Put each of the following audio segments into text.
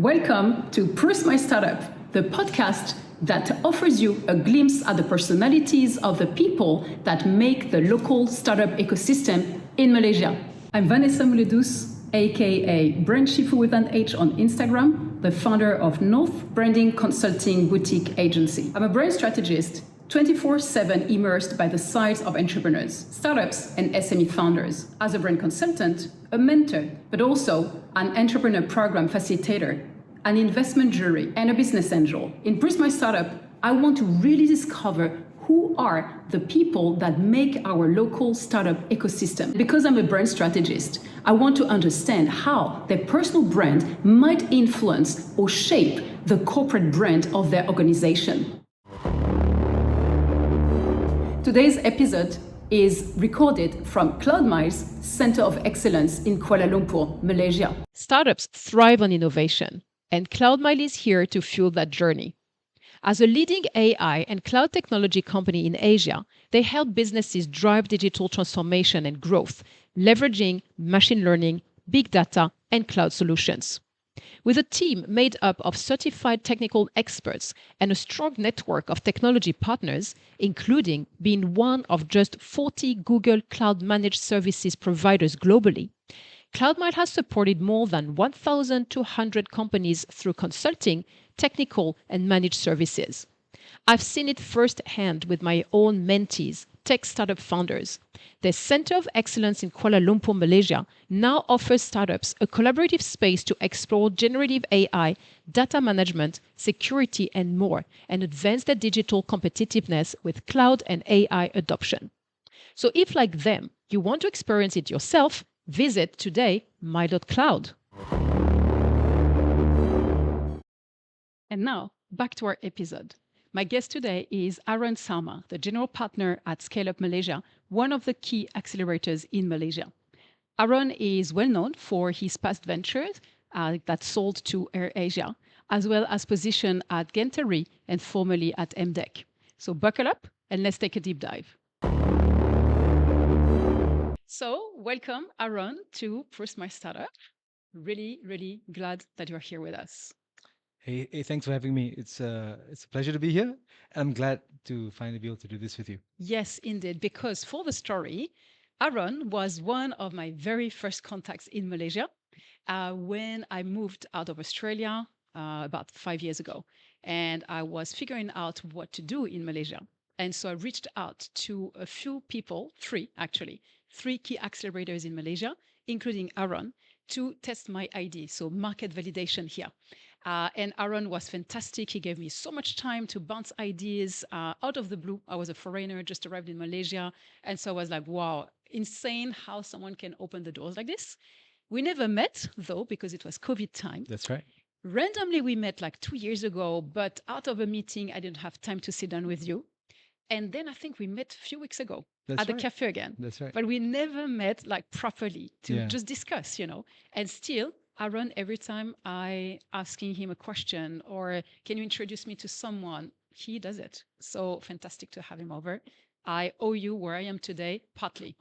Welcome to Proust My Startup, the podcast that offers you a glimpse at the personalities of the people that make the local startup ecosystem in Malaysia. I'm Vanessa, aka Brand Shifu with an H on Instagram, the founder of North Branding Consulting Boutique Agency. I'm a brand strategist, 24/7 immersed by the sides of entrepreneurs, startups, and SME founders. As a brand consultant, a mentor, but also an entrepreneur program facilitator, an investment jury, and a business angel. In Proust My Startup, I want to really discover who are the people that make our local startup ecosystem. Because I'm a brand strategist, I want to understand how their personal brand might influence or shape the corporate brand of their organization. Today's episode is recorded from CloudMile's Center of Excellence in Kuala Lumpur, Malaysia. Startups thrive on innovation, and CloudMile is here to fuel that journey. As a leading AI and cloud technology company in Asia, they help businesses drive digital transformation and growth, leveraging machine learning, big data, and cloud solutions. With a team made up of certified technical experts and a strong network of technology partners, including being one of just 40 Google Cloud Managed Services providers globally, CloudMile has supported more than 1,200 companies through consulting, technical, and managed services. I've seen it firsthand with my own mentees, tech startup founders. The Center of Excellence in Kuala Lumpur, Malaysia, now offers startups a collaborative space to explore generative AI, data management, security, and more, and advance their digital competitiveness with cloud and AI adoption. So if, like them, you want to experience it yourself, visit today my.cloud. And now, back to our episode. My guest today is Sarma, the general partner at Scale Up Malaysia, one of the key accelerators in Malaysia. Aaron is well known for his past ventures that sold to AirAsia, as well as position at Gentari and formerly at MDEC. So buckle up and let's take a deep dive. So welcome, Aaron, to Proust My Startup. Really glad that you're here with us. Hey, thanks for having me. It's a pleasure to be here. I'm glad to finally be able to do this with you. Yes, indeed, because for the story, Aaron was one of my very first contacts in Malaysia when I moved out of Australia about 5 years ago. And I was figuring out what to do in Malaysia. And so I reached out to a few people, three key accelerators in Malaysia, including Aaron, to test my idea, so market validation here. And Aaron was fantastic. He gave me so much time to bounce ideas out of the blue. I was a foreigner, just arrived in Malaysia. And so I was like, wow, insane how someone can open the doors like this. We never met, though, because it was COVID time. That's right. Randomly, we met like 2 years ago, but out of a meeting, I didn't have time to sit down with you. And then I think we met a few weeks ago at the cafe again. That's right. But we never met like properly to just discuss, And still, Aaron, every time I asking him a question or can you introduce me to someone, he does it. So fantastic to have him over. I owe you where I am today, partly.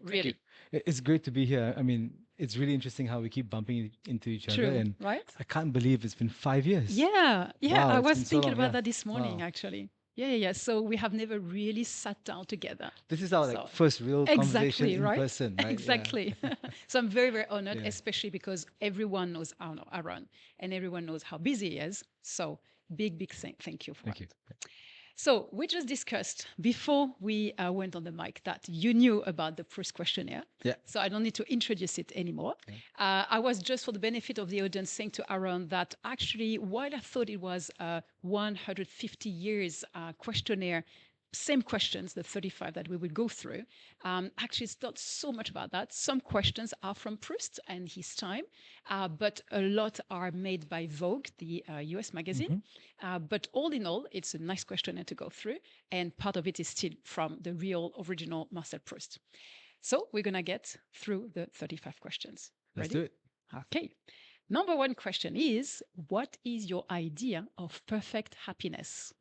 Really. It's great to be here. I mean, it's really interesting how we keep bumping into each other. And right? I can't believe it's been 5 years. Yeah. Wow, I was been so thinking long, about that this morning, actually. Yeah. So we have never really sat down together. This is our first real conversation in right? person, right? Exactly. So I'm very honored, especially because everyone knows Aaron and everyone knows how busy he is. So big thank you for that. Thank you. So we just discussed before we went on the mic that you knew about the Proust questionnaire. Yeah. So I don't need to introduce it anymore. I was just for the benefit of the audience saying to Aaron that actually, while I thought it was a 150 years questionnaire, same questions, the 35 that we will go through. Actually, it's not so much about that. Some questions are from Proust and his time, but a lot are made by Vogue, the US magazine. But all in all, it's a nice questionnaire to go through. And part of it is still from the real original Marcel Proust. So we're going to get through the 35 questions. Let's Ready? do it. Okay. Number one question is, what is your idea of perfect happiness?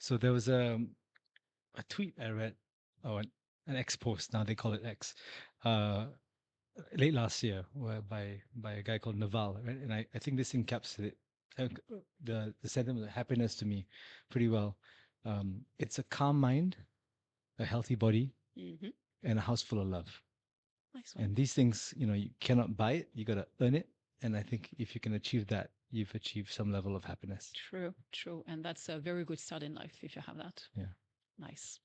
So there was a tweet I read, an X post, now they call it X, late last year by a guy called Naval, right? And I think this encapsulates the sentiment of happiness to me pretty well. It's a calm mind, a healthy body, Mm-hmm. and a house full of love. Nice one. And these things, you cannot buy it. You got to earn it. And I think if you can achieve that, you've achieved some level of happiness. True, true. And that's a very good start in life if you have that. Yeah. Nice.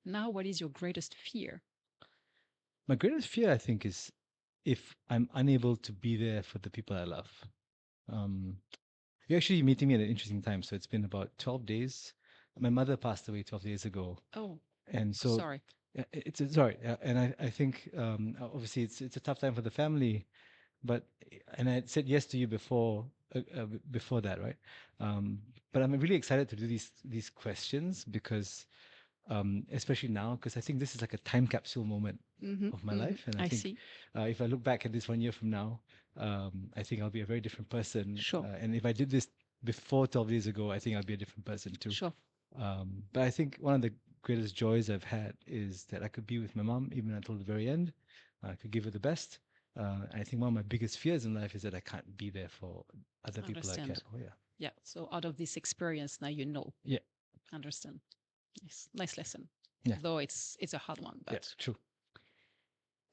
Now, what is your greatest fear? My greatest fear, I think, is if I'm unable to be there for the people I love. Um, you're actually meeting me at an interesting time. So it's been about 12 days. My mother passed away 12 days ago. Oh, And so sorry. sorry. And I think obviously it's a tough time for the family. But and I said yes to you before that, right? But I'm really excited to do these questions because especially now, because I think this is like a time capsule moment Mm-hmm, of my mm-hmm. life. And I I think see. if I look back at this 1 year from now, I think I'll be a very different person. Sure. And if I did this before 12 years ago, I think I'll be a different person too. Sure. But I think one of the greatest joys I've had is that I could be with my mom even until the very end. I could give her the best. I think one of my biggest fears in life is that I can't be there for other people I care Understand. for. Yeah. Yeah. So out of this experience, now you know. Yeah. Understand. Nice lesson. Yeah. Though it's a hard one. Yeah. But True.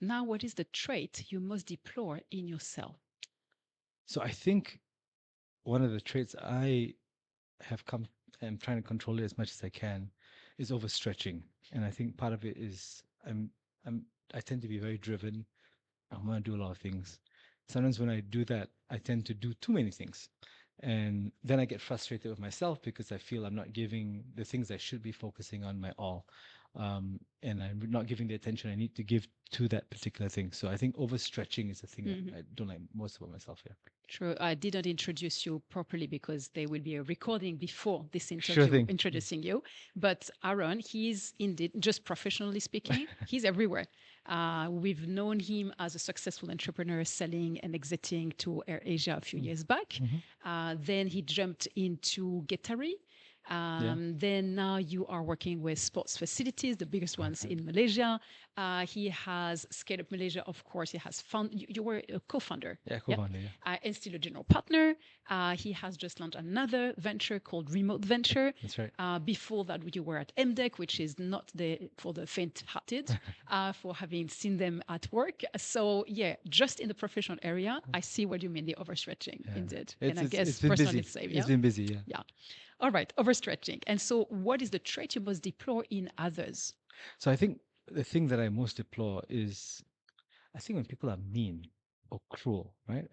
now, what is the trait you most deplore in yourself? So I think one of the traits I have come I'm trying to control it as much as I can is overstretching. And I think part of it is I tend to be very driven. I want to do a lot of things. Sometimes when I do that, I tend to do too many things. And then I get frustrated with myself because I feel I'm not giving the things I should be focusing on my all. And I'm not giving the attention I need to give to that particular thing. So I think overstretching is the thing that I don't like most about myself here. True. I didn't introduce you properly because there will be a recording before this Sure interview thing. introducing you. But Aaron, he's indeed, just professionally speaking, he's everywhere. We've known him as a successful entrepreneur selling and exiting to Air Asia a few years back. Then he jumped into Getari. Then now you are working with sports facilities, the biggest ones in Malaysia. He has scaled up Malaysia, of course. He has found, you were a co-founder. Yeah, co-founder, yeah. And still a general partner. He has just launched another venture called Remote Venture. That's right. Before that, you were at MDEC, which is not for the faint-hearted, for having seen them at work. So yeah, just in the professional area, I see what you mean, the overstretching, indeed. And I guess it's been personally, busy. same. It's been busy, yeah. Yeah. All right, overstretching. And so what is the trait you most deplore in others? So I think the thing that I most deplore is I think when people are mean or cruel, right?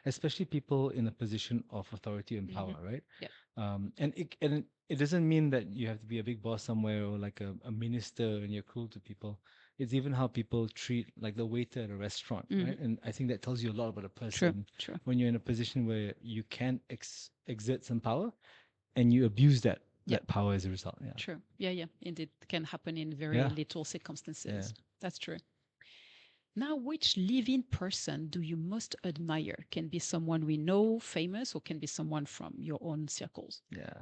Especially people in a position of authority and power, right? Yeah. And it doesn't mean that you have to be a big boss somewhere or like a minister and you're cruel to people. It's even how people treat like the waiter at a restaurant, right? And I think that tells you a lot about a person. True. When you're in a position where you can exert some power and you abuse that power as a result. Yeah. True. Yeah. Indeed, it can happen in very little circumstances. That's true. Now, which living person do you most admire? Can be someone we know, famous, or can be someone from your own circles. Yeah.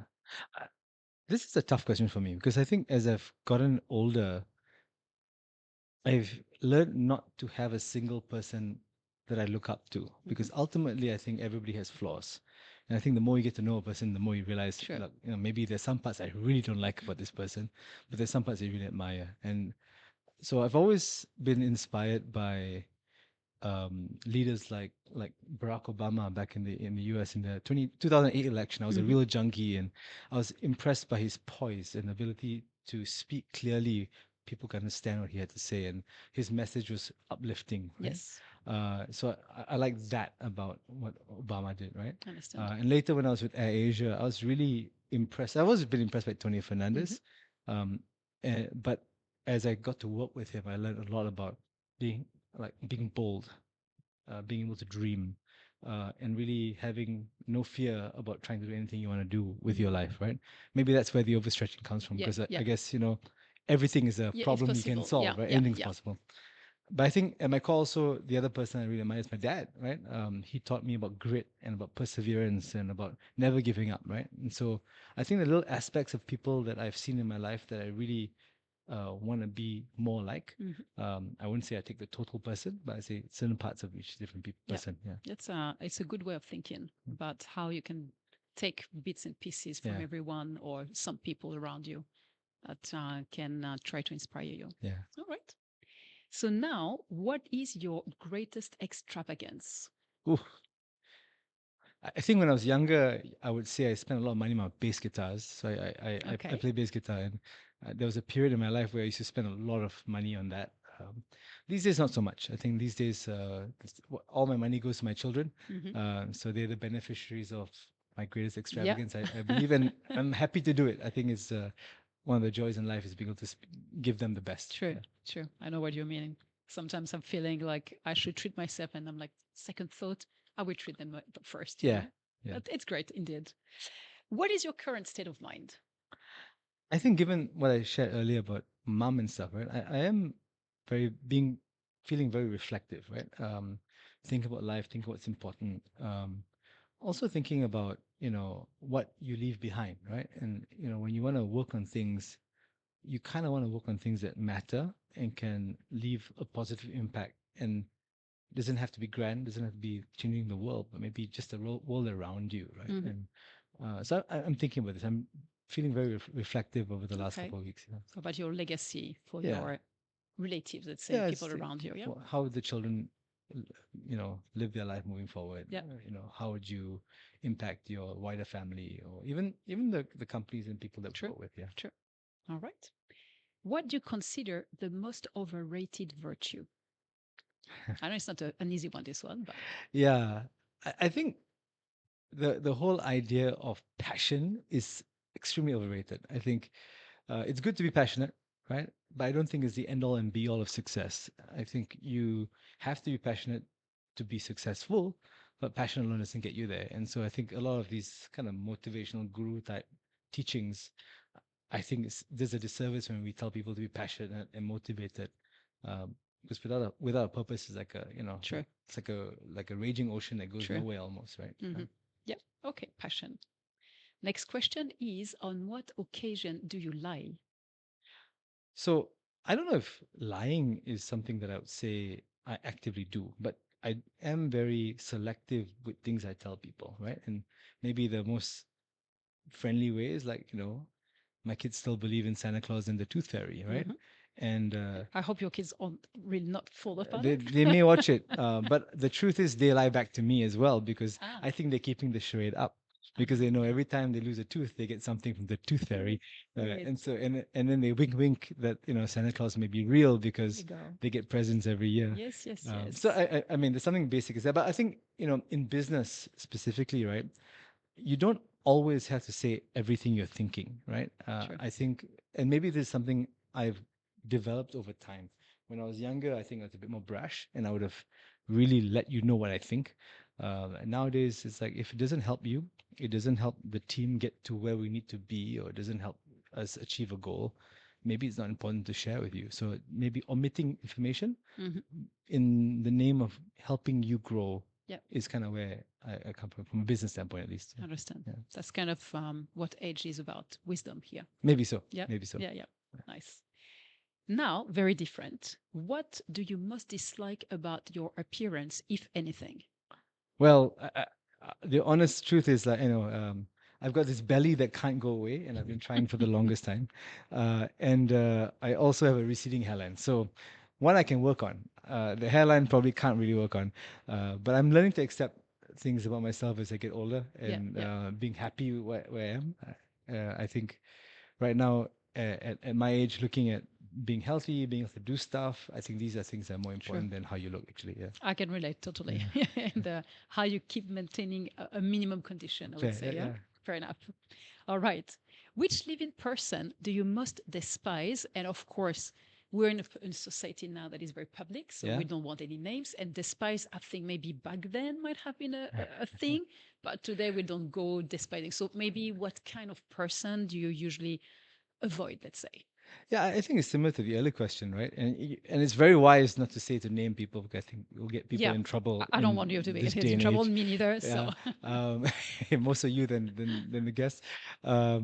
This is a tough question for me because I think as I've gotten older, I've learned not to have a single person that I look up to because ultimately I think everybody has flaws. And I think the more you get to know a person, the more you realize, look, maybe there's some parts I really don't like about this person, but there's some parts I really admire. And so I've always been inspired by leaders like Barack Obama back in the US in the 2008 election. I was a real junkie and I was impressed by his poise and ability to speak clearly. People can understand what he had to say, and his message was uplifting. Right? Yes. So I like that about what Obama did, right? I understand. And later when I was with Air Asia, I was really impressed. I was a bit impressed by Tony Fernandez. But as I got to work with him, I learned a lot about being bold, being able to dream, and really having no fear about trying to do anything you want to do with your life, right? Maybe that's where the overstretching comes from, because I guess, everything is a problem you can solve, right? Anything's possible. But I think at my core also, the other person I really admire is my dad, right? He taught me about grit and about perseverance and about never giving up, right? And so I think the little aspects of people that I've seen in my life that I really want to be more like. I wouldn't say I take the total person, but I say certain parts of each different person. Yeah. It's a good way of thinking about how you can take bits and pieces from Yeah. everyone or some people around you that can try to inspire you. Yeah. All right. So now, what is your greatest extravagance? Ooh. I think when I was younger, I would say I spent a lot of money on my bass guitars. So I Okay. play bass guitar, and there was a period in my life where I used to spend a lot of money on that. These days, not so much. I think these days, all my money goes to my children. So they're the beneficiaries of my greatest Yeah. extravagance, I believe, and I'm happy to do it. I think it's one of the joys in life is being able to give them the best. True, Yeah. true. I know what you mean. Sometimes I'm feeling like I should treat myself, and I'm like, second thought, I will treat them first, you Yeah. know? Yeah. But it's great indeed. What is your current state of mind? I think given what I shared earlier about mom and stuff, right? I am very being feeling very reflective, right? Think about life, think what's important. Also thinking about, what you leave behind, right? And when you want to work on things, you kind of want to work on things that matter and can leave a positive impact. And doesn't have to be grand, doesn't have to be changing the world, but maybe just the world around you, right? Mhm. And so I'm thinking about this. I'm feeling very reflective over the last Okay. couple of weeks. Yeah. How about your legacy for Yeah. your relatives, let's say, Yeah. people around you? Yeah. How the children, live their life moving forward. Yeah. How would you impact your wider family or even the companies and people that we True. work with? Yeah. True. All right. What do you consider the most overrated virtue? I know it's not an easy one, this one, but Yeah. I think the whole idea of passion is extremely overrated. I think it's good to be passionate, right? But I don't think it's the end all and be all of success. I think you have to be passionate to be successful, but passion alone doesn't get you there. And so I think a lot of these kind of motivational guru type teachings, I think there's a disservice when we tell people to be passionate and motivated. Because without a purpose, it's like true. it's like a raging ocean that goes True. nowhere almost, right? Mm-hmm. Yeah. Okay. Passion. Next question is, on what occasion do you lie? So I don't know if lying is something that I would say I actively do, but I am very selective with things I tell people, right? And maybe the most friendly way is like, my kids still believe in Santa Claus and the Tooth Fairy, right? Mhm. And I hope your kids will not fall upon they it. they may watch it, but the truth is they lie back to me as well because Ah. I think they're keeping the charade up because they know every time they lose a tooth they get something from the Tooth Fairy, Great. and so and then they wink that Santa Claus may be real There because you go. they get presents every year. Yes, yes, yes. So I mean there's something basic is there, but I think in business specifically, right? You don't always have to say everything you're thinking, right? True. I think, and maybe this is something I've developed over time. When I was younger, I think I was a bit more brash, and I would have really let you know what I think. And nowadays, it's like if it doesn't help you, it doesn't help the team get to where we need to be, or it doesn't help us achieve a goal. Maybe it's not important to share with you. So maybe omitting information Mhm. in the name of helping you grow Yeah. is kind of where I come from a business standpoint, at least. I understand. Yeah. That's kind of what age is about. Wisdom here. Maybe so. Yeah. Maybe so. Yeah, yeah. Nice. Now, very different. What do you most dislike about your appearance, if anything? Well, the honest truth is that I've got this belly that can't go away, and I've been trying for the longest time, and I also have a receding hairline. So, one I can work on. The hairline probably can't really work on, but I'm learning to accept things about myself as I get older, and being happy where I am. I think right now at my age, looking at being healthy, being able to do stuff, I think these are things that are more important than how you look. Actually, yeah. I can relate totally. And how you keep maintaining a minimum condition, I would say. Yeah? Fair enough. All right. Which living person do you most despise? And of course, we're in a society now that is very public, so we don't want any names. And despise, I think maybe back then might have been a thing, but today we don't go despising. So maybe what kind of person do you usually avoid, let's say? Yeah, I think it's similar to the earlier question, right? And it's very wise not to say to name people because I think we'll get people in trouble. I don't want you to this get day in and trouble, age. me neither. Yeah, So more so you than the guest. But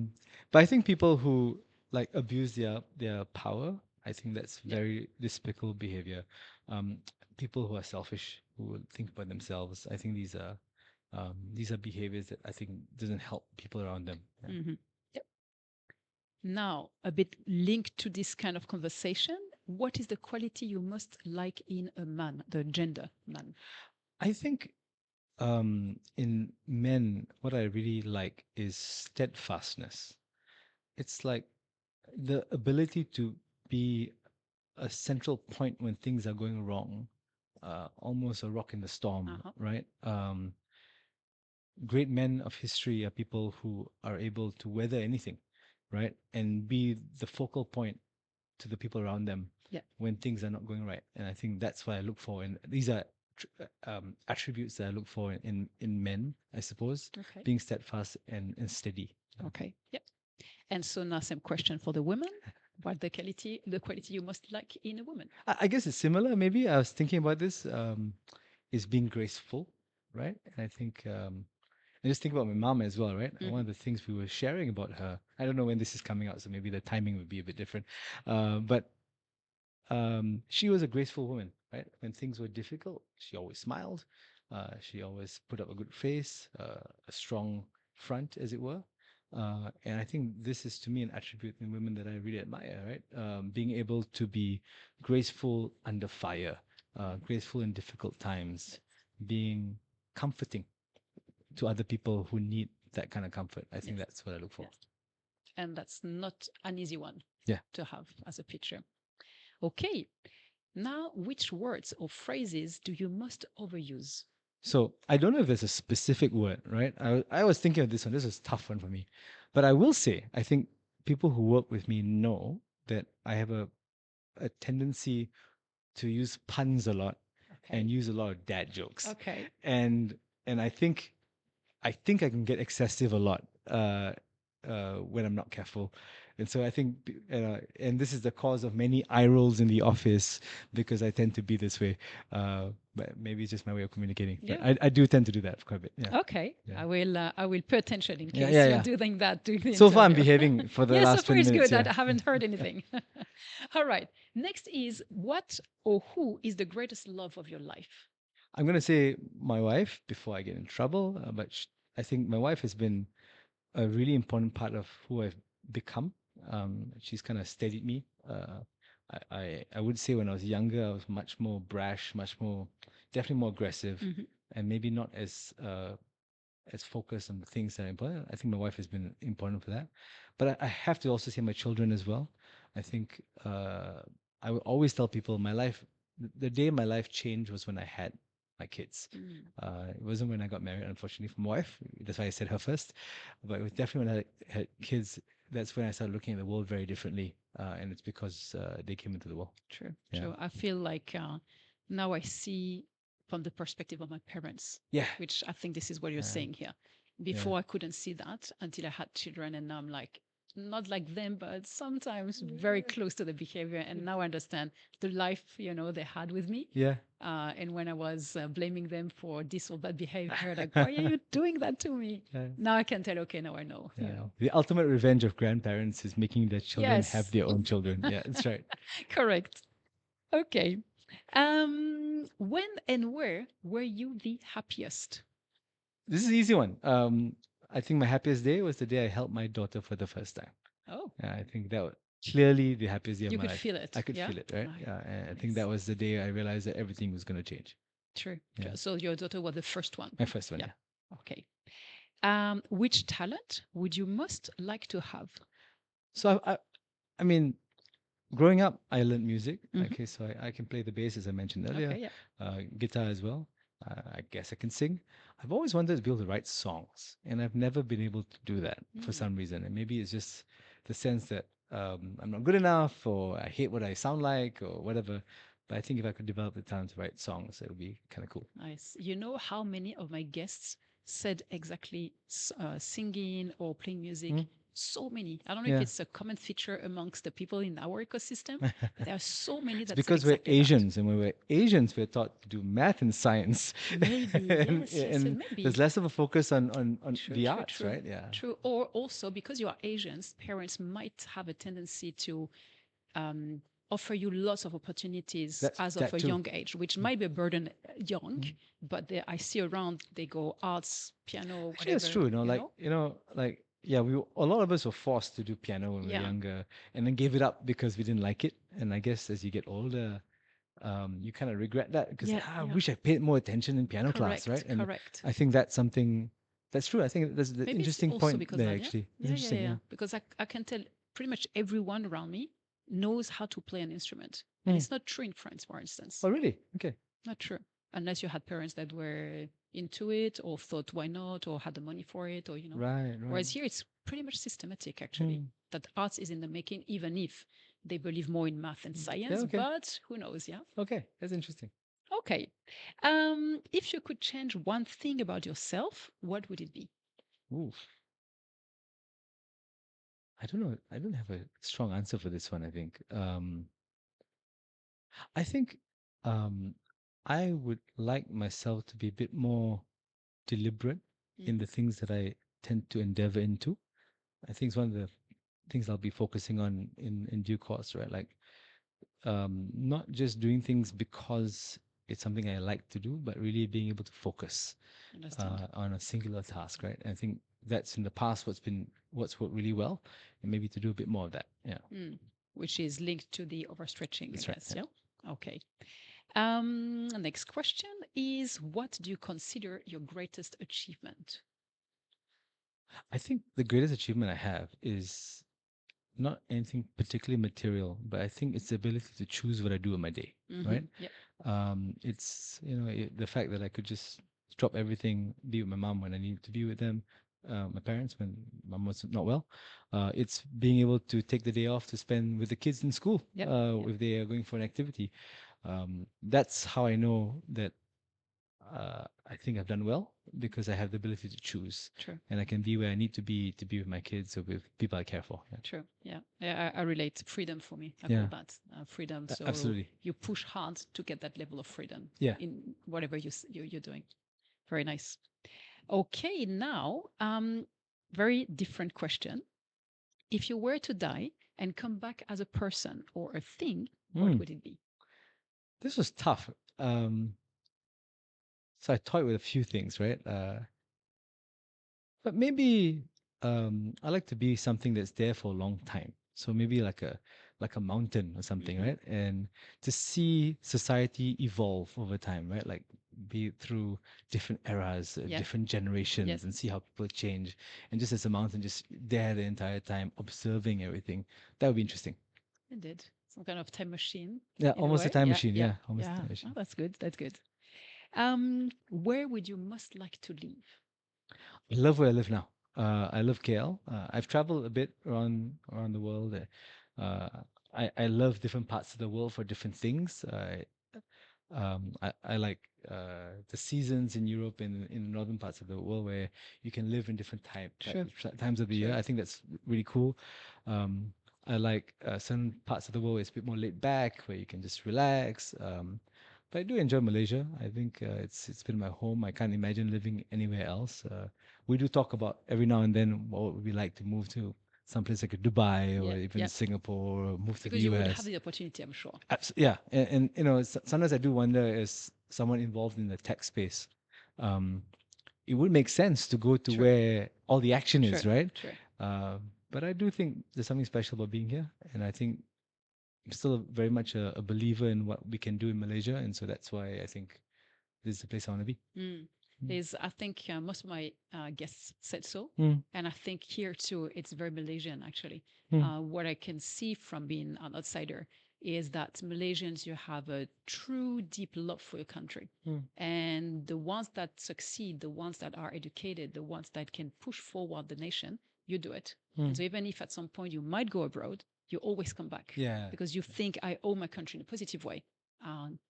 I think people who like abuse their power, I think that's very despicable behavior. People who are selfish, who think about themselves, I think these are These are behaviors that I think doesn't help people around them. Yeah. Mhm. Yep. Now, a bit linked to this kind of conversation, what is the quality you must like in a man, the gender man? I think in men, what I really like is steadfastness. It's like the ability to be a central point when things are going wrong, almost a rock in the storm, Uh-huh. right? Great men of history are people who are able to weather anything, right? And be the focal point to the people around them Yeah. when things are not going right. And I think that's what I look for. And these are attributes that I look for in men, I suppose, Okay. being steadfast and steady. Okay. Yep. And so now some question for the women. What the quality you must like in a woman? I guess it's similar. Maybe I was thinking about this. Is being graceful, right? And I think I just think about my mom as well, right? One of the things we were sharing about her. I don't know when this is coming out, so maybe the timing would be a bit different. But she was a graceful woman, right? When things were difficult, she always smiled. She always put up a good face, a strong front, as it were. And I think this is, to me, an attribute in women that I really admire, right? Being able to be graceful under fire, graceful in difficult times, being comforting to other people who need that kind of comfort. I think Yes. that's what I look for. Yes. And that's not an easy one Yeah. to have as a picture. Okay. Now, which words or phrases do you most overuse? So I don't know if there's a specific word, right? I was thinking of this one. This is a tough one for me. But I will say, I think people who work with me know that I have a tendency to use puns a lot Okay. and use a lot of dad jokes. Okay. And I think I can get excessive a lot when I'm not careful. And so I think, and this is the cause of many eye rolls in the office because I tend to be this way. But maybe it's just my way of communicating. But Yeah. I do tend to do that quite a bit. Yeah. Okay. Yeah. I will pay attention in Yeah, case yeah, you're yeah. doing that during the So far, I'm interview. behaving for the Yeah, so last far 20 it's minutes. good. Yeah. I haven't heard anything. All right. Next is what or who is the greatest love of your life? I'm going to say my wife before I get in trouble. But I think my wife has been a really important part of who I've become. She's kind of steadied me. I would say when I was younger, I was much more brash, definitely more aggressive, and maybe not as focused on the things that are important. I think my wife has been important for that. But I have to also say my children as well. I think I will always tell people my life, the day my life changed was when I had my kids. It wasn't when I got married, unfortunately, for my wife. That's why I said her first. But it was definitely when I had kids, that's when I started looking at the world very differently. And it's because they came into the world. True. Yeah. True. I feel like now I see from the perspective of my parents, Yeah. which I think this is what you're Yeah. saying here. Before I couldn't see that until I had children, and now I'm like, not like them, but sometimes very close to the behavior. And now I understand the life, they had with me. Yeah. And when I was blaming them for this or that behavior, like, why are you doing that to me? Yeah. Now I can tell, okay, now I know, Yeah. The ultimate revenge of grandparents is making their children Yes. have their own children. Yeah, that's right. Correct. Okay. When and where were you the happiest? This is an easy one. I think my happiest day was the day I held my daughter for the first time. Oh, I think that was clearly the happiest day of you my could life. feel it. I could Yeah? feel it, right? Ah, Yeah, and I think nice. that was the day I realized that everything was going to change. True. Yeah. So your daughter was the first one. My first one, Yeah. yeah. Okay. Which talent would you most like to have? So I mean, growing up, I learned music. Mhm. Okay, so I can play the bass as I mentioned earlier, Okay, yeah. guitar as well. I guess I can sing. I've always wanted to be able to write songs, and I've never been able to do that for some reason. And maybe it's just the sense that I'm not good enough, or I hate what I sound like, or whatever. But I think if I could develop the talent to write songs, it would be kind of cool. Nice. You know how many of my guests said exactly singing or playing music? Mm. So many. I don't know if Yeah. it's a common feature amongst the people in our ecosystem, but there are so many It's that because said we're exactly that. Asians, and when we're Asians, we're taught to do math and science. Maybe, and, yes, yes, and maybe. there's less of a focus on True, the true, arts, true. right? Yeah. True. Or also because you are Asians, parents might have a tendency to offer you lots of opportunities That's as of that a too. young age, which might be a burden young, but I see around they go arts, piano, Actually, that's whatever, true. Yeah, a lot of us were forced to do piano when we were Yeah. younger, and then gave it up because we didn't like it. And I guess as you get older, you kind of regret that because Yeah, I yeah. wish I paid more attention in piano class, right? And Correct. I think that's something that's true. I think that's the Maybe it's interesting also point because there. that, yeah? Actually, it's Yeah, yeah, interesting. yeah. Yeah. Because I can tell pretty much everyone around me knows how to play an instrument. And Hmm. it's not true in France, for instance. Oh, really? Okay. Not true. Unless you had parents that were into it or thought why not or had the money for it or, Right. Whereas Right. here it's pretty much systematic actually. Hmm. That arts is in the making, even if they believe more in math and Yeah. science, Okay. but who knows, yeah? Okay. That's interesting. Okay. If you could change one thing about yourself, what would it be? Oof. I don't know. I don't have a strong answer for this one. I think um, I would like myself to be a bit more deliberate in the things that I tend to endeavor into. I think it's one of the things I'll be focusing on in due course, right? Like not just doing things because it's something I like to do, but really being able to focus Understand. on a singular task, right? And I think that's in the past what's worked really well, and maybe to do a bit more of that. Yeah, Which is linked to the overstretching, I that's right. guess. Yeah. Yeah. Okay. Next question is, what do you consider your greatest achievement? I think the greatest achievement I have is not anything particularly material, but I think it's the ability to choose what I do in my day, right? Yep. It's the fact that I could just drop everything, be with my mom when I need to be with them, my parents when mom was not well. It's being able to take the day off to spend with the kids in school Yep. if they are going for an activity. That's how I know that I think I've done well because I have the ability to choose, True. and I can be where I need to be with my kids or with people I care for. Yeah. True. Yeah. Yeah. I relate. Freedom for me. I Yeah. call that freedom. So Absolutely. you push hard to get that level of freedom. Yeah. In whatever you're doing. Very nice. Okay. Now, very different question. If you were to die and come back as a person or a thing, what would it be? This was tough. So I toyed with a few things, right? But maybe I like to be something that's there for a long time. So maybe like a mountain or something, right? And to see society evolve over time, right? Like be it through different eras, Yeah. different generations, Yes. and see how people change. And just as a mountain, just there the entire time, observing everything. That would be interesting. Indeed. Some kind of time machine. Yeah, in a almost a way. time Yeah, machine. yeah, Yeah, almost a yeah. time machine. Oh, that's good. That's good. Where would you most like to live? I love where I live now. I love KL. I've traveled a bit around the world. I love different parts of the world for different things. I like the seasons in Europe and in the northern parts of the world where you can live in different Sure. times of the year. Sure. I think that's really cool. I like certain parts of the world where it's a bit more laid back, where you can just relax. But I do enjoy Malaysia. I think it's been my home. I can't imagine living anywhere else. We do talk about every now and then what would we like to move to someplace like Dubai or Yeah, even yeah. Singapore or move to the Because you would US. have the opportunity, I'm sure. Yeah, and sometimes I do wonder as someone involved in the tech space, um, it would make sense to go to Sure. where all the action is, Sure, right? sure. But I do think there's something special about being here, and I think I'm still very much a believer in what we can do in Malaysia, and so that's why I think this is the place I want to be. I think most of my guests said so. And I think here too, it's very Malaysian actually. What I can see from being an outsider is that Malaysians, you have a true deep love for your country. And the ones that succeed, the ones that are educated, the ones that can push forward the nation, you do it. And so even if at some point you might go abroad, you always come back. Yeah. Because you think I owe my country in a positive way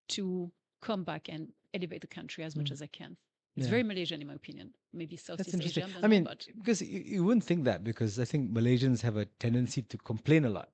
to come back and elevate the country as much as I can. It's very Malaysian, in my opinion. Maybe That's Southeast interesting. Asian. I mean, but because you wouldn't think that because I think Malaysians have a tendency to complain a lot,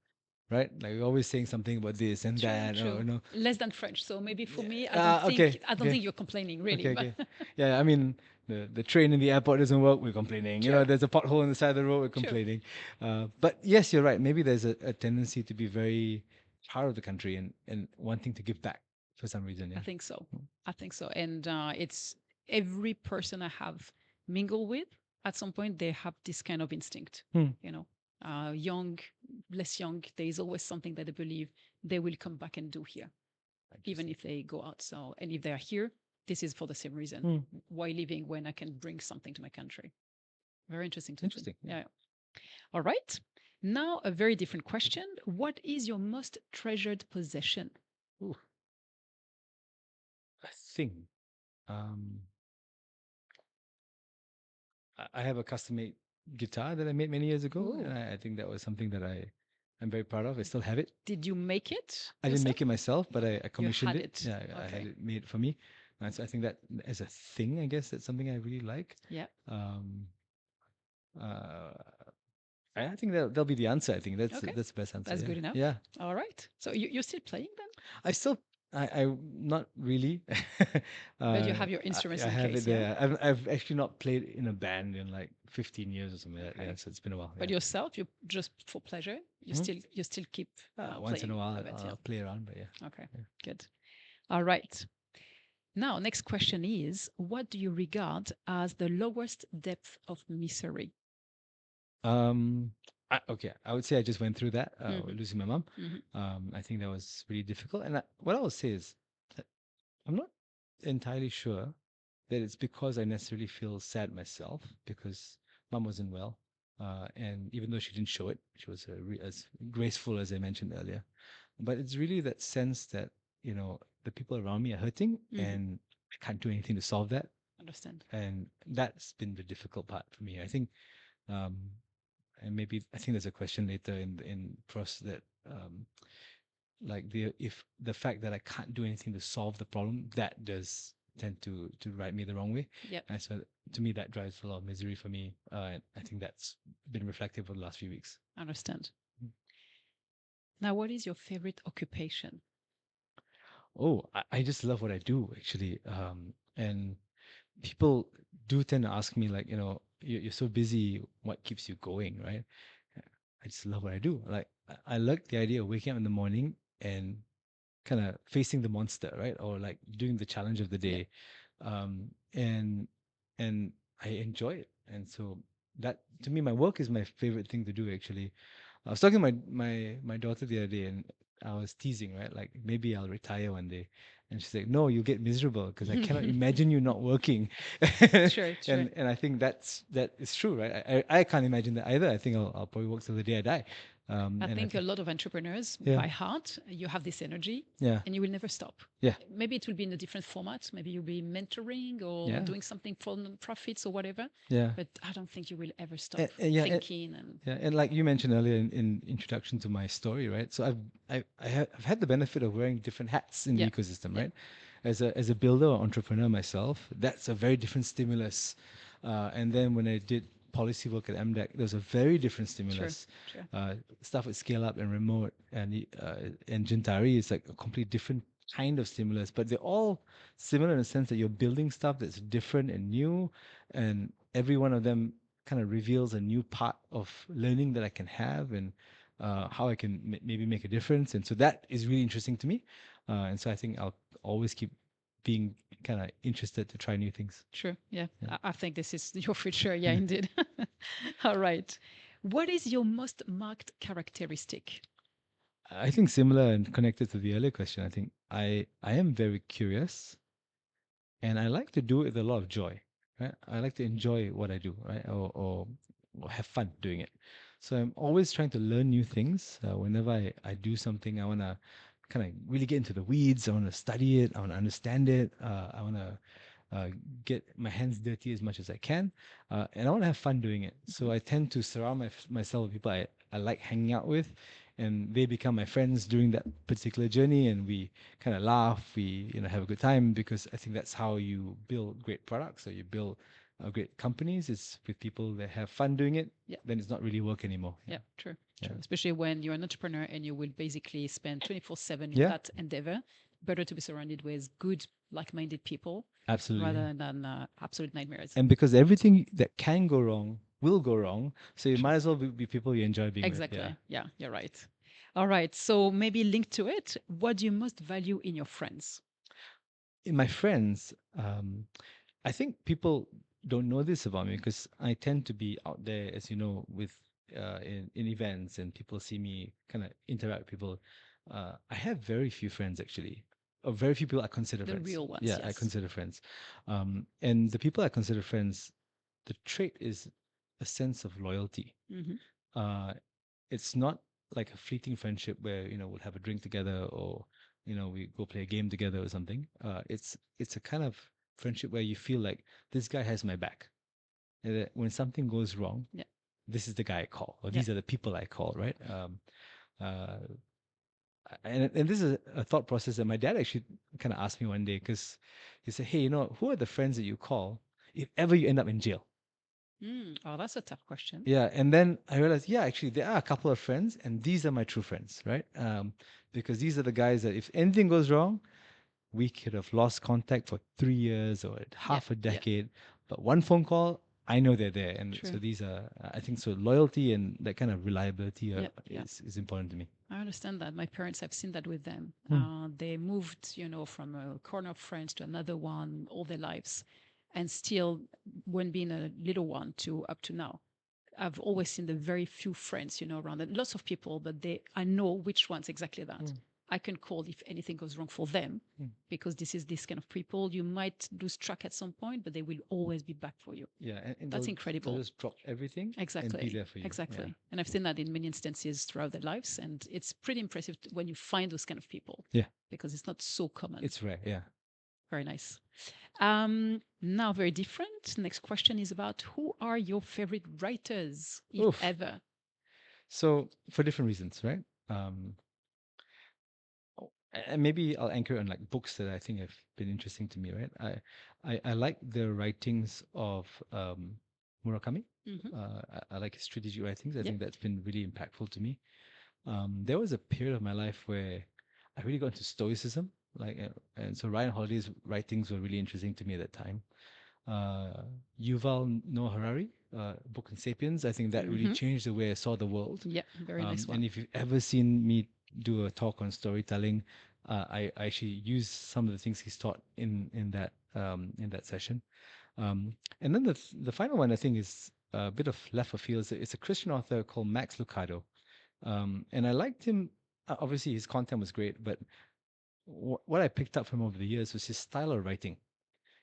right? Like we're always saying something about this and that. Or, less than French. So maybe for me, I okay, don't think you're complaining really. Okay, but okay. Yeah, I mean, the train in the airport doesn't work, we're complaining. You know, there's a pothole on the side of the road, we're complaining. But yes, you're right. Maybe there's a tendency to be very proud of the country and wanting to give back for some reason. I Yeah. think so. I think so. And it's every person I have mingled with, at some point, they have this kind of instinct, Hmm. you know, young, less young. There is always something that they believe they will come back and do here, even if they go out. So, and if they are here, this is for the same reason. Hmm. Why living when I can bring something to my country? Very interesting to Interesting. think. Yeah. All right. Now, a very different question. What is your most treasured possession? Ooh, a thing. Um, I have a custom made guitar that I made many years ago, Ooh. and I think that was something that I'm very proud of. I still have it. Did you make it I didn't yourself? make it myself, but I You commissioned had it. it. Yeah, I had Okay. it made for me. And so I think that as a thing, I guess that's something I really like. Yeah. Um, uh, I think that'll be the answer. I think Okay. that's the best answer. That's Yeah, good enough. yeah. All right. So you're still playing then? I still, I not really. But you have your instruments I in have it case, yeah? there. I've actually not played in a band in like 15 years or something like that. Okay. Yeah, so it's been a while. But Yeah. yourself, you just for pleasure, you still keep Once in playing a while, a bit, yeah. I'll play around, but yeah. Okay. Yeah. Good. All right. Now, next question is, what do you regard as the lowest depth of misery? Okay, I would say I just went through that, Mhm. losing my mom. Mhm. I think that was really difficult. And what I will say is that I'm not entirely sure that it's because I necessarily feel sad myself because mom wasn't well. And even though she didn't show it, she was as graceful as I mentioned earlier. But it's really that sense that, the people around me are hurting Mhm. and I can't do anything to solve that. Understand. And that's been the difficult part for me. I think um, and maybe I think there's a question later in Proust that like the if the fact that I can't do anything to solve the problem that does tend to ride me the wrong way. Yep. And so to me that drives a lot of misery for me. And I think that's been reflective over the last few weeks. Understand. Now, what is your favorite occupation? Oh, I just love what I do actually. And people do tend to ask me like, you're so busy, what keeps you going, right? I just love what I do. Like I like the idea of waking up in the morning and kind of facing the monster, right? Or like doing the challenge of the Yep. day. And I enjoy it. And so that to me, my work is my favorite thing to do actually. I was talking to my daughter the other day and I was teasing, right? Like maybe I'll retire one day. And she's like, no, you'll get miserable because I cannot imagine you not working. Sure, sure. And I think that is true, right? I can't imagine that either. I think I'll probably work till the day I die. I And think a lot of entrepreneurs, yeah, by heart, you have this energy yeah, and you will never stop. yeah, Maybe it will be in a different format. Maybe you'll be mentoring or yeah, doing something for non-profits or whatever. yeah. But I don't think you will ever stop Yeah, thinking and yeah, and like you mentioned earlier in introduction to my story, right? So I've had the benefit of wearing different hats in the yeah, ecosystem, yeah, right? As a builder or entrepreneur myself, that's a very different stimulus. And then when I did policy work at MDEC, there's a very different sure, stimulus. sure. Stuff with scale up and remote and Gentari is like a completely different kind of stimulus, but they're all similar in the sense that you're building stuff that's different and new, and every one of them kind of reveals a new part of learning that I can have and how I can maybe make a difference. And so that is really interesting to me. And so I think I'll always keep being kind of interested to try new things. Sure. Yeah. Yeah. I think this is your future. Yeah, Yeah. indeed. All right. What is your most marked characteristic? I think similar and connected to the earlier question, I think I am very curious and I like to do it with a lot of joy, right? I like to enjoy what I do, right? Or have fun doing it. So I'm always trying to learn new things. Whenever I do something, I want to kind of really get into the weeds. I want to study it. I want to understand it. I want to get my hands dirty as much as I can, and I want to have fun doing it. So I tend to surround myself with people I like hanging out with, and they become my friends during that particular journey, and we kind of laugh, we have a good time because I think that's how you build great products or you build great companies. It's with people that have fun doing it. Yeah. Then it's not really work anymore. Yeah, true. Yeah. True. Especially when you're an entrepreneur and you will basically spend 24/7 in Yeah. that endeavor. Better to be surrounded with good, like-minded people Absolutely. rather than absolute nightmares. And because everything that can go wrong will go wrong, so you might as well be people you enjoy being with. Exactly. Yeah. Yeah, you're right. All right. So maybe linked to it, what do you most value in your friends? In my friends, I think people don't know this about me because I tend to be out there, as you know, with in events and people see me kind of interact with people. I have very few friends actually, or very few people I consider The friends. real ones, Yeah, I yes. consider friends, and the people I consider friends, the trait is a sense of loyalty. Hmm. Uh, it's not like a fleeting friendship where we'll have a drink together or we go play a game together or something. It's a kind of friendship where you feel like this guy has my back, and that when something goes wrong, Yeah. this is the guy I call, or Yeah. these are the people I call, right? Uh, and this is a thought process that my dad actually kind of asked me one day because he said, "Hey, who are the friends that you call if ever you end up in jail?" Oh, that's a tough question. Yeah, and then I realized, yeah, actually, there are a couple of friends, and these are my true friends, right? Because these are the guys that if anything goes wrong, we could have lost contact for 3 years or Yeah. half a Yeah. decade, but one phone call, I know they're there, and so True. these are, I think, so loyalty and that kind of reliability Yeah. Yeah. is important to me. I understand that. My parents, I've seen that with them. Hmm. They moved, from a corner of France to another one all their lives. And still, when being a little one to up to now, I've always seen the very few friends, around and lots of people, but I know which ones exactly that. Hmm. I can call if anything goes wrong for them Hmm. because this is this kind of people. You might lose track at some point, but they will always be back for you. Yeah, and That's they'll incredible. just drop everything and be Exactly. there for you. Yeah, Exactly. And I've seen that in many instances throughout their lives. And it's pretty impressive when you find those kind of people yeah, because it's not so common. it's rare. Yeah. Very nice. Now, very different. Next question is about who are your favorite writers, if Oof. ever? So for different reasons, right? Um, and maybe I'll anchor on like books that I think have been interesting to me, right? I like the writings of Murakami. Hmm. I like his strategic writings. I Yep. think that's been really impactful to me. There was a period of my life where I really got into Stoicism, and so Ryan Holiday's writings were really interesting to me at that time. Uh, Yuval Noah Harari, book on *Sapiens*. I think that really Hmm. changed the way I saw the world. Yeah. Very nice And one. if you've ever seen me do a talk on storytelling, I actually use some of the things he's taught in that session. And then the final one I think is a bit of left of field. It's a Christian author called Max Lucado, and I liked him. Obviously, his content was great, but what I picked up from him over the years was his style of writing.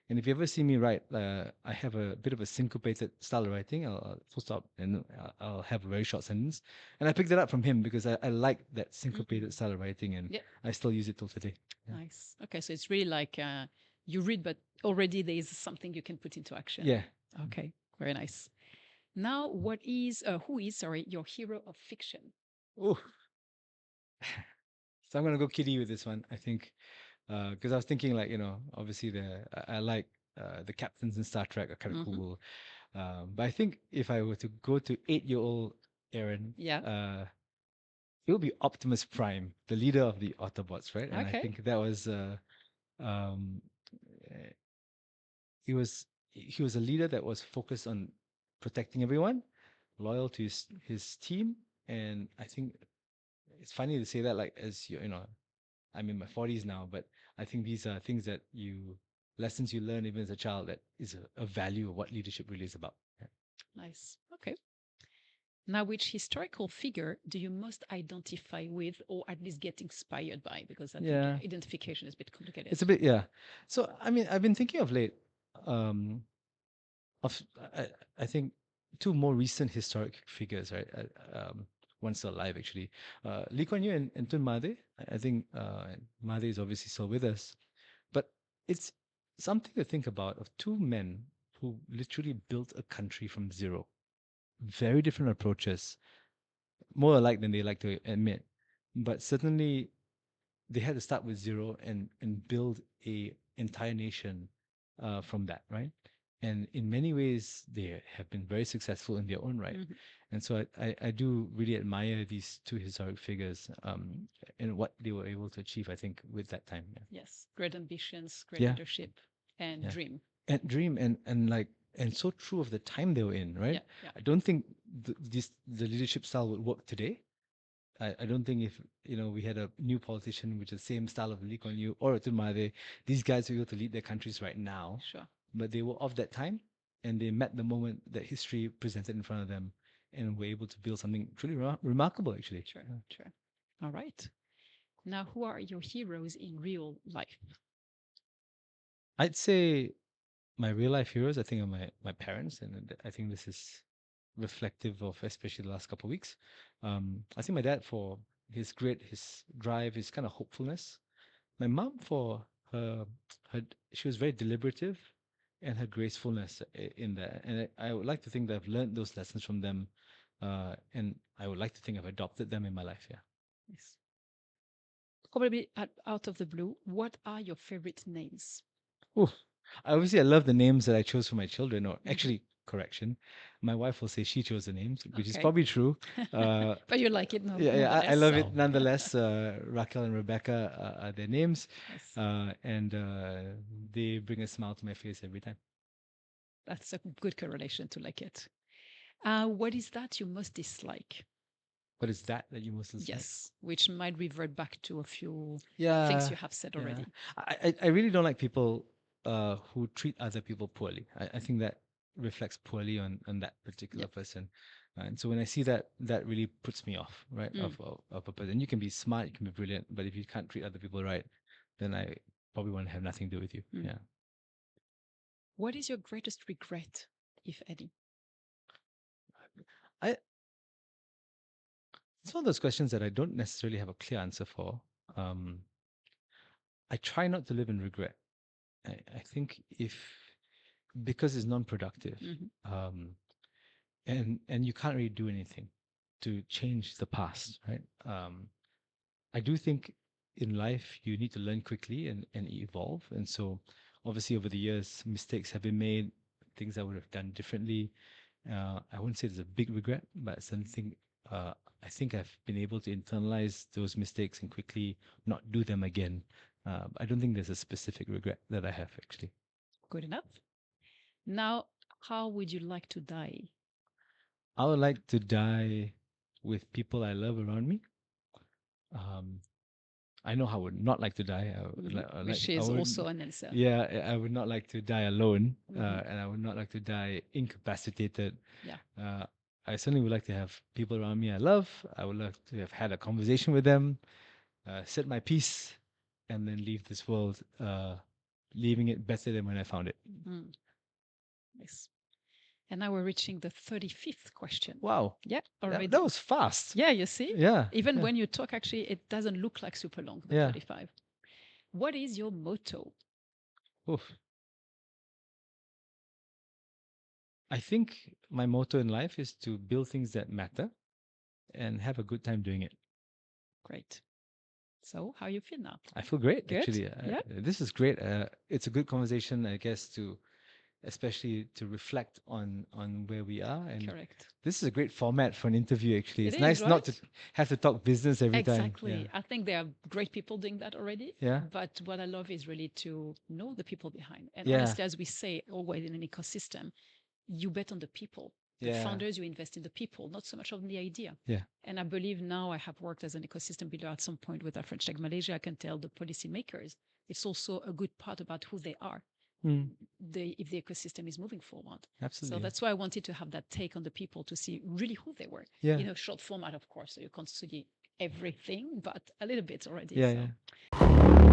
And if you ever see me write, I have a bit of a syncopated style of writing. I'll full stop and I'll have a very short sentence. And I picked it up from him because I like that syncopated style of writing and Yeah. I still use it till today. Yeah. Nice. Okay. So it's really like you read, but already there is something you can put into action. Yeah. Okay. Very nice. Now, who is, sorry, your hero of fiction? Oh, so I'm gonna go kiddie with this one. I think because I was thinking like obviously I like the captains in Star Trek are kind of Hmm. cool. But I think if I were to go to 8-year-old Aaron, Yeah. it would be Optimus Prime, the leader of the Autobots, right? And I Okay. think that was um, eh, he was a leader that was focused on protecting everyone, loyal to his team, and I think it's funny to say that like as I'm in my 40s now, but I think these are things that lessons you learn even as a child that is a value of what leadership really is about. Yeah. Nice. Okay. Now, which historical figure do you most identify with or at least get inspired by? Because I think Yeah, identification is a bit complicated. it's a bit, yeah. So I mean, I've been thinking of late. Um, of I think two more recent historic figures, right? One's still alive actually. Lee Kuan Yew and Tun Mahathir. I think Mahathir is obviously still with us, but it's something to think about of two men who literally built a country from zero. Very different approaches, more alike than they like to admit, but certainly they had to start with zero and build a entire nation from that, right? And in many ways, they have been very successful in their own right. Mhm. And so I do really admire these two historic figures and what they were able to achieve, I think, with that time. Yeah. Yes, great ambitions, great Yeah. leadership, and Yeah. dream. And dream and like and so true of the time they were in, Yeah, right? yeah. I don't think the leadership style would work today, I don't think if we had a new politician with the same style of Lee Kuan Yew or Tun Mahathir, these guys were able to lead their countries right now. Sure. But they were of that time, and they met the moment that history presented in front of them, and were able to build something truly remarkable, actually. Sure. Sure. All right. Now, who are your heroes in real life? I'd say my real life heroes, I think, are my parents, and I think this is reflective of especially the last couple of weeks. I think my dad for his drive, his kind of hopefulness. My mom for her she was very deliberative, and her gracefulness in that. And I would like to think that I've learned those lessons from them, and I would like to think I've adopted them in my life. Yeah. Yes. Probably out of the blue, what are your favorite names? Ooh, obviously, I love the names that I chose for my children. Or actually, correction, my wife will say she chose the names, which is Okay. probably true. But you like it Yeah, I nonetheless, love so, it nonetheless. Raquel and Rebecca are their names, yes, and they bring a smile to my face every time. that's a good correlation to like it. What is that you most dislike? What is that you most dislike? Yes, which might revert back to a few Yeah, things you have said yeah. already. I really don't like people who treat other people poorly. I think that reflects poorly on that particular Yep. person. And so when I see that, that really puts me off, right? Of a person. You can be smart, you can be brilliant, but if you can't treat other people right, then I probably want to have nothing to do with you. Yeah. What is your greatest regret, if any? I It's one of those questions that I don't necessarily have a clear answer for. Um, I try not to live in regret. I think if because it's non-productive, um, and you can't really do anything to change the past, right? I do think in life you need to learn quickly and evolve. And so obviously over the years, mistakes have been made, things I would have done differently. I wouldn't say there's a big regret, but something uh, I think I've been able to internalize those mistakes and quickly not do them again. I don't think there's a specific regret that I have actually. Good enough. Now, how would you like to die? I would like to die with people I love around me. Um, I know I would not like to die. Which is also an answer. Yeah, I would not like to die alone, and I would not like to die incapacitated. Yeah. I certainly would like to have people around me I love. I would like to have had a conversation with them, said my piece, and then leave this world, leaving it better than when I found it. Yes. And now we're reaching the 35th question. Wow. Yeah, already. That was fast. Yeah, you see? Yeah. Even when you talk, actually, it doesn't look like super long, the Yeah. 35. What is your motto? Oof. I think my motto in life is to build things that matter and have a good time doing it. Great. So, how you feel now? I feel great, Good? actually. Yeah. This is great. It's a good conversation, I guess, especially to reflect on where we are. And Correct. this is a great format for an interview, actually. It's It nice is, not to right? have to talk business every time. Exactly. Yeah. I think there are great people doing that already. Yeah. But what I love is really to know the people behind. And Yeah. honestly, as we say always in an ecosystem, you bet on the people. The Yeah. founders, you invest in the people, not so much on the idea. Yeah. And I believe now I have worked as an ecosystem builder at some point with a French Tech Malaysia. I can tell the policymakers it's also a good part about who they are. If the ecosystem is moving forward. Absolutely. So that's why I wanted to have that take on the people to see really who they were. Yeah. In a short format, of course, so you can't study everything, but a little bit already. Yeah. So. Yeah.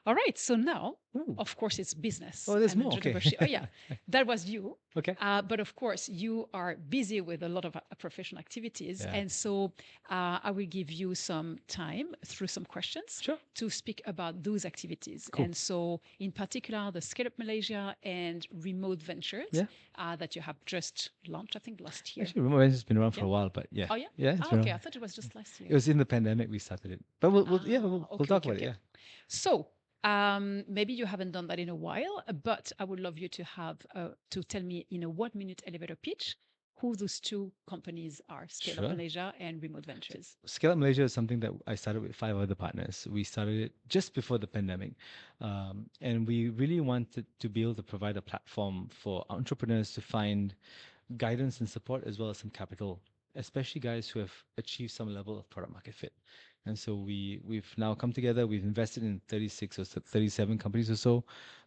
All right. So now, Ooh. of course, it's business. Oh, there's and more. Okay. entrepreneurship. Oh, yeah. That was you. Okay. But of course, you are busy with a lot of professional activities. Yeah. And so I will give you some time through some questions Sure. to speak about those activities. Cool. And so, in particular, the Scale Up Malaysia and Remote Ventures that you have just launched, I think, last year. Actually, Remote Ventures has been around for a while, but yeah. Oh, yeah? Yeah. It's been Okay. around. I thought it was just last year. It was in the pandemic we started it, but we'll talk about it. Yeah. So maybe you haven't done that in a while, but I would love you to have to tell me in a 1-minute elevator pitch who those two companies are, Scale Up Malaysia and Remote Ventures. Scale Up Malaysia is something that I started with 5 other partners. We started it just before the pandemic. And we really wanted to be able to provide a platform for entrepreneurs to find guidance and support as well as some capital especially guys who have achieved some level of product market fit. And so we've now come together. We've invested in 36 or 37 companies or so,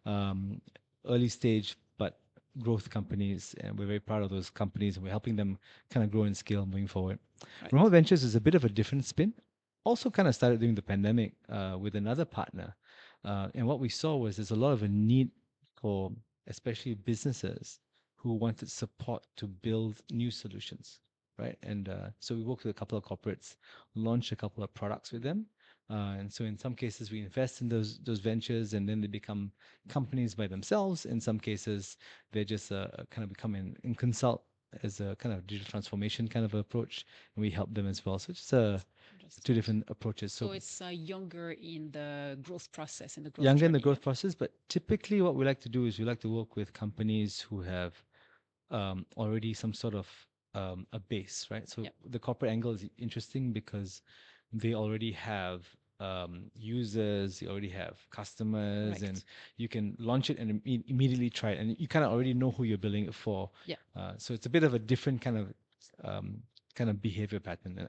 um, early stage but growth companies, and we're very proud of those companies. And we're helping them kind of grow and scale moving forward. Right. Remote Ventures is a bit of a different spin. Also, kind of started during the pandemic with another partner, and what we saw was there's a lot of a need for especially businesses who wanted support to build new solutions, right? And so we worked with a couple of corporates, launched a couple of products with them. And so in some cases we invest in those ventures, and then they become companies by themselves. In some cases they just kind of become in consult as a kind of digital transformation kind of approach, and we help them as well. So just two Interesting. different approaches. So it's younger in the growth process, in the growth Younger in the journey. growth process, but typically what we like to do is we like to work with companies who have already some sort of a base, right? So Yep. the corporate angle is interesting because they already have users, they already have customers, Correct. and you can launch it and immediately try it, and you kind of already know who you're building it for. Yeah. So it's a bit of a different kind of behavior pattern.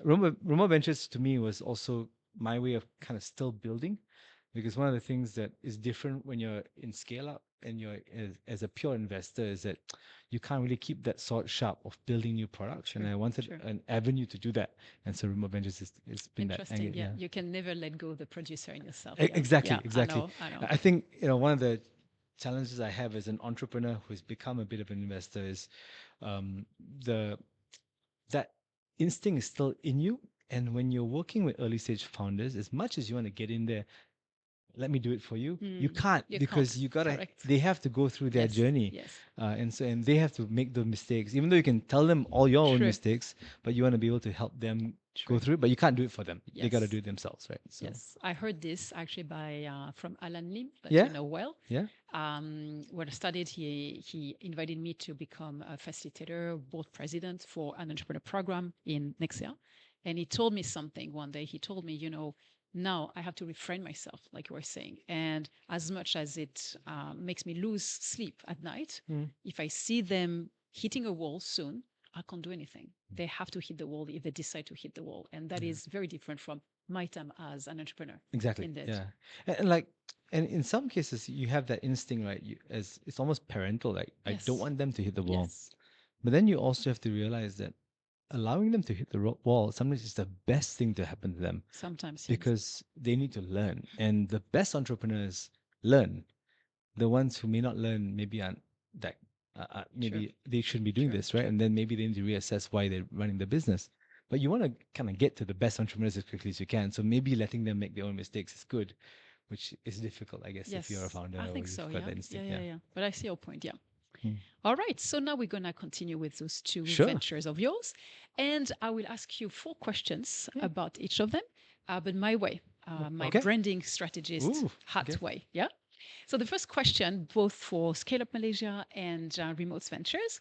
Remote Ventures to me was also my way of kind of still building, because one of the things that is different when you're in scale up and you're as a pure investor is that you can't really keep that sword sharp of building new products. And I wanted an avenue to do that. And so Remote Ventures has been that Interesting. angle. Yeah. You can never let go of the producer in yourself. Exactly, Yeah. exactly. I know. I think, one of the challenges I have as an entrepreneur who's become a bit of an investor is um, the that instinct is still in you. And when you're working with early stage founders, as much as you want to get in there, let me do it for you, you can't, You because can't. you gotta Correct. they have to go through their Yes. journey. Yes. And they have to make those mistakes, even though you can tell them all your own True. mistakes, but you want to be able to help them True. go through it, but you can't do it for them. They got to Yes. do it themselves, right? So Yes, I heard this actually by from Alan Lim, that yeah, you know well. yeah. When I studied, he invited me to become a facilitator, board president for an entrepreneur program in Nexia, and he told me something one day. He told me, now I have to refrain myself, like you were saying, and as much as it makes me lose sleep at night, if I see them hitting a wall soon, I can't do anything. They have to hit the wall if they decide to hit the wall, and that is very different from my time as an entrepreneur. Exactly. Indeed. Yeah. And in some cases you have that instinct, right? As it's almost parental, like I don't Yes. want them to hit the wall. Yes. But then you also have to realize that allowing them to hit the wall sometimes is the best thing to happen to them, Sometimes, yes. because they need to learn. And the best entrepreneurs learn. The ones who may not learn maybe aren't that, maybe they shouldn't be doing True. this, right? True. And then maybe they need to reassess why they're running the business. But you want to kind of get to the best entrepreneurs as quickly as you can. So maybe letting them make their own mistakes is good, which is difficult, I guess, if you're a Yes, founder I or think you've so. got Yeah. that Yeah. instinct. Yeah. Yeah. But I see your point. Yeah. Hmm. All right. So now we're going to continue with those two Sure. ventures of yours. And I will ask you 4 questions Yeah. about each of them, but my way, my Okay. branding strategist Ooh, hat okay. way. Yeah. So the first question, both for Scale Up Malaysia and Remote Ventures,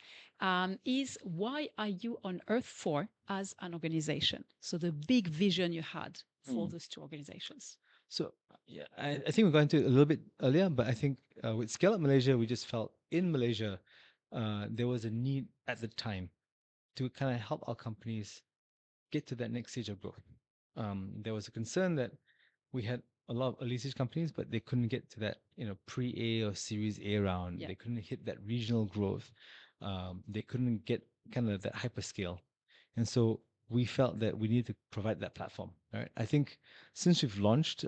is why are you on Earth for as an organization? So the big vision you had for those two organizations. So yeah, I think we got into it a little bit earlier, but I think with Scale Up Malaysia, we just felt in Malaysia there was a need at the time to kind of help our companies get to that next stage of growth. There was a concern that we had a lot of early stage companies, but they couldn't get to that, pre-A or Series A round. Yeah. They couldn't hit that regional growth. They couldn't get kind of that hyperscale. And so we felt that we needed to provide that platform. Right. I think since we've launched,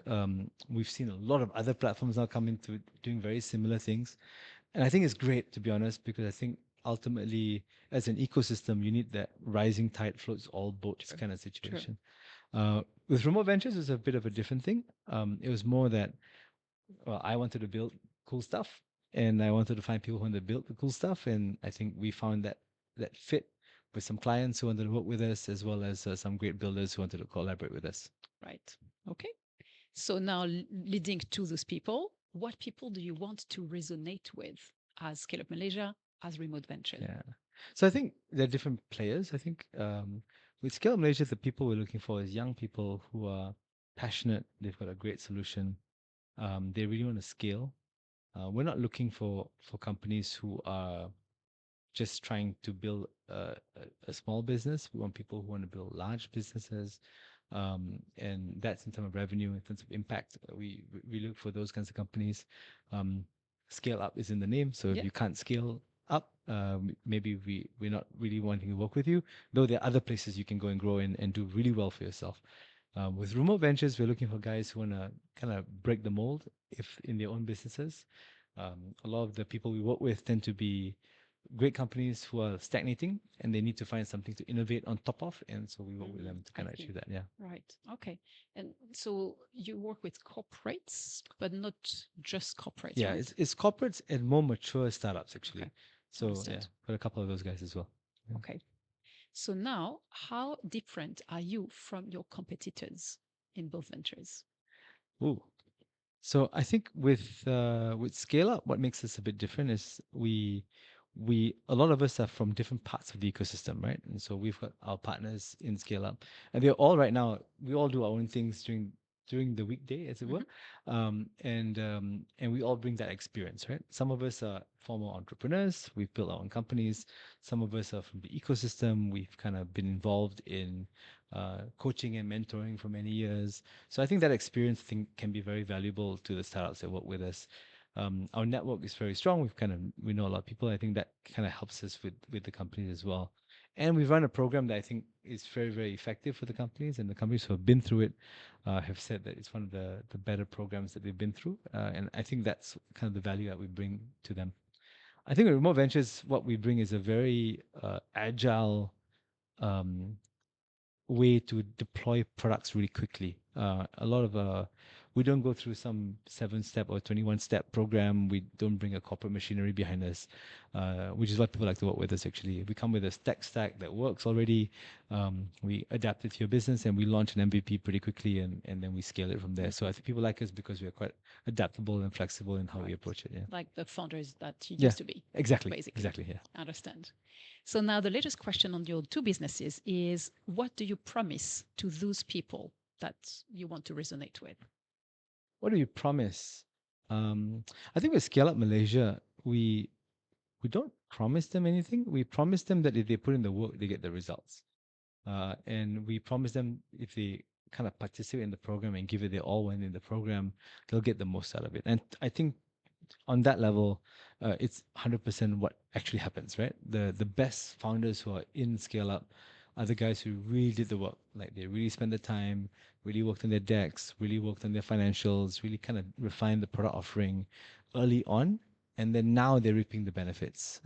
we've seen a lot of other platforms now come into doing very similar things. And I think it's great, to be honest, because I think ultimately, as an ecosystem, you need that rising tide floats all boats kind of situation. With Remote Ventures, it's a bit of a different thing. It was more that, well, I wanted to build cool stuff, and I wanted to find people who wanted to build the cool stuff, and I think we found that fit with some clients who wanted to work with us, as well as some great builders who wanted to collaborate with us. Right. Okay. So now leading to those people, what people do you want to resonate with as Scale Up Malaysia, as Remote Ventures? Yeah. So I think there are different players. I think with Scale Up Malaysia, the people we're looking for is young people who are passionate. They've got a great solution. They really want to scale. We're not looking for companies who are just trying to build a small business. We want people who want to build large businesses. And that's in terms of revenue, in terms of impact. We look for those kinds of companies. Scale up is in the name. So if you can't scale up, maybe we're not really wanting to work with you, though there are other places you can go and grow and do really well for yourself. With remote ventures, we're looking for guys who want to kind of break the mold if in their own businesses. A lot of the people we work with tend to be great companies who are stagnating and they need to find something to innovate on top of. And so we work with them to kind of achieve that. Yeah. Right. Okay. And so you work with corporates, but not just corporates. Yeah, right? it's corporates and more mature startups actually. Okay. So Understood. yeah, got a couple of those guys as well. Yeah. Okay. So now, how different are you from your competitors in both ventures? Ooh. So I think with Scale Up, what makes us a bit different is a lot of us are from different parts of the ecosystem, right? And so we've got our partners in Scale Up, and they're all right now. We all do our own things during the weekday, as it were, and we all bring that experience, right? Some of us are former entrepreneurs. We've built our own companies. Some of us are from the ecosystem. We've kind of been involved in coaching and mentoring for many years. So I think that experience can be very valuable to the startups that work with us. Our network is very strong. We know a lot of people. I think that kind of helps us with the companies as well. And we've run a program that I think is very, very effective for the companies. And the companies who have been through it have said that it's one of the better programs that they've been through. And I think that's kind of the value that we bring to them. I think with Remote Ventures, what we bring is a very agile way to deploy products really quickly. A lot of we don't go through some 7-step or 21-step program. We don't bring a corporate machinery behind us, which is why people like to work with us. Actually, we come with a tech stack that works already. We adapt it to your business, and we launch an MVP pretty quickly, and then we scale it from there. So I think people like us because we are quite adaptable and flexible in how we approach it. Yeah, Like the founders that you Yeah, used to be. exactly. Basically. Exactly. Yeah. I understand. So now the latest question on your two businesses is, what do you promise to those people that you want to resonate with? What do you promise? I think with Scale Up Malaysia, we don't promise them anything. We promise them that if they put in the work, they get the results. And we promise them if they kind of participate in the program and give it their all when in the program, they'll get the most out of it. And I think on that level, it's 100% what actually happens, right? The best founders who are in Scale Up are the guys who really did the work. Like they really spent the time, really worked on their decks, really worked on their financials, really kind of refined the product offering early on, and then now they're reaping the benefits.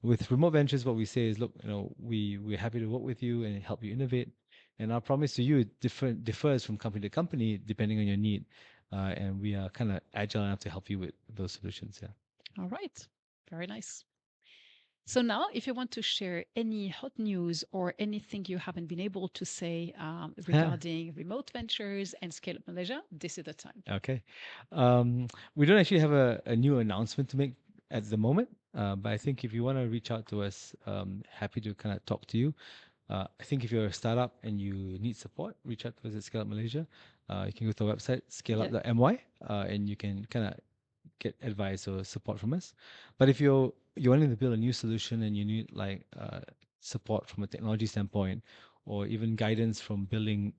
With Remote Ventures, what we say is, look, we're happy to work with you and help you innovate. And our promise to you differs from company to company depending on your need. And we are kind of agile enough to help you with those solutions. Yeah. All right. Very nice. So now, if you want to share any hot news or anything you haven't been able to say regarding Remote Ventures and Scale Up Malaysia, this is the time. Okay. We don't actually have a new announcement to make at the moment, but I think if you want to reach out to us, happy to kind of talk to you. I think if you're a startup and you need support, reach out to us at Scale Up Malaysia. You can go to our website, scaleup.my, and you can kind of get advice or support from us. But if you're wanting to build a new solution and you need like support from a technology standpoint, or even guidance from building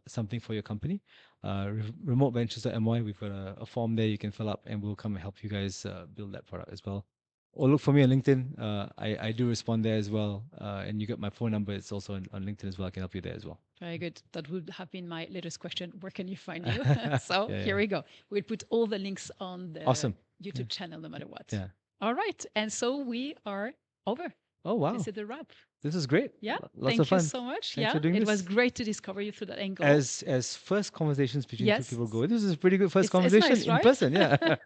something for your company, remoteventures.my, we've got a form there you can fill up, and we'll come and help you guys build that product as well. Or look for me on LinkedIn. I do respond there as well. And you got my phone number. It's also on LinkedIn as well. I can help you there as well. Very good. That would have been my latest question. Where can you find you? So here we go. We'll put all the links on the YouTube channel no matter what. Yeah. All right. And so we are over. Oh, wow. This is the wrap. This is great. Yeah. Lots of fun. Thank you so much. Thanks for doing it this. was great to discover you through that angle. As first conversations between two people go, this is a pretty good first conversation nice, right? in person. Yeah.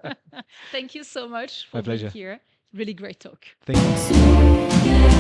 Thank you so much for My pleasure. being here. Really great talk. Thank you.